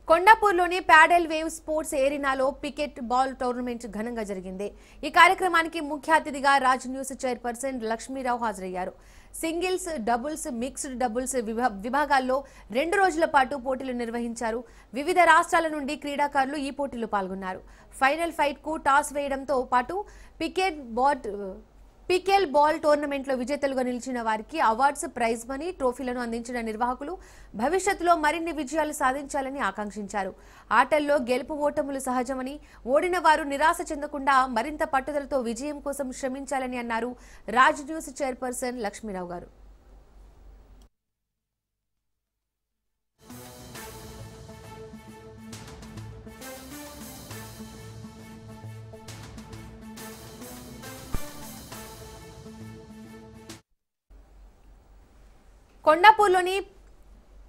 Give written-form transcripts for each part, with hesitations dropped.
కొండాపూర్లోని padel wave sports ఏరినాలో pickleball tournament ఘనంగా జరిగింది. ఈ కార్యక్రమానికి ముఖ్య అతిథిగా రాజ్ న్యూస్ చైర్పర్సన్ లక్ష్మీరావు హాజరయ్యారు. సింగిల్స్, డబుల్స్, మిక్స్డ్ డబుల్స్ విభాగాల్లో 2 రోజుల పాటు పోటీలు నిర్వహించారు. వివిధ రాష్ట్రాల నుండి క్రీడాకారులు ఈ పోటీలో పాల్గొన్నారు. ఫైనల్ ఫైట్ కు టాస్ వేయడంతో పాటు పికెల్ బాల్ టోర్నమెంట్లో విజేతలుగా నిలిచిన వారికి అవార్డ్స్, ప్రైజ్ మనీ, ట్రోఫీలను అందించిన నిర్వాహకులు భవిష్యత్తులో మరిన్ని విజయాలు సాధించాలని ఆకాంక్షించారు. ఆటల్లో గెలుపు ఓటములు సహజమని, ఓడిన వారు నిరాశ చెందకుండా మరింత పట్టుదలతో విజయం కోసం శ్రమించాలని అన్నారు రాజ్ న్యూస్ చైర్పర్సన్ లక్ష్మీరావు గారు. కొండాపూర్లోని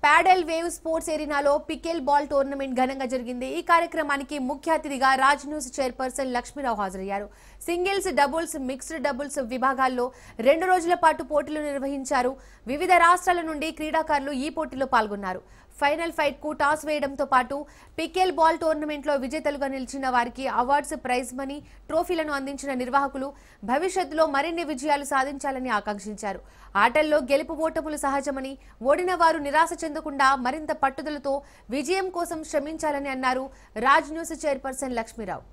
ప్యాడెల్ వేవ్ స్పోర్ట్స్ ఏరినాలో పికెల్ బాల్ టోర్నమెంట్ ఘనంగా జరిగింది. ఈ కార్యక్రమానికి ముఖ్య అతిథిగా రాజ్ న్యూస్ చైర్పర్సన్ లక్ష్మీరావు హాజరయ్యారు. సింగిల్స్, డబుల్స్, మిక్స్డ్ డబుల్స్ విభాగాల్లో 2 రోజుల పాటు పోటీలు నిర్వహించారు. వివిధ రాష్ట్రాల నుండి క్రీడాకారులు ఈ పోటీలో పాల్గొన్నారు. ఫైనల్ ఫైట్ కు టాస్ వేయడంతో పాటు పికెల్ బాల్ టోర్నమెంట్లో విజేతలుగా నిలిచిన వారికి అవార్డ్స్, ప్రైజ్ మనీ, ట్రోఫీలను అందించిన నిర్వాహకులు భవిష్యత్తులో మరిన్ని విజయాలు సాధించాలని ఆకాంక్షించారు. ఆటల్లో గెలుపు ఓటములు సహజమని, ఓడిన వారు నిరాశ చెందకుండా మరింత పట్టుదలతో విజయం కోసం శ్రమించాలని అన్నారు రాజ్ న్యూస్ చైర్పర్సన్ లక్ష్మీరావు.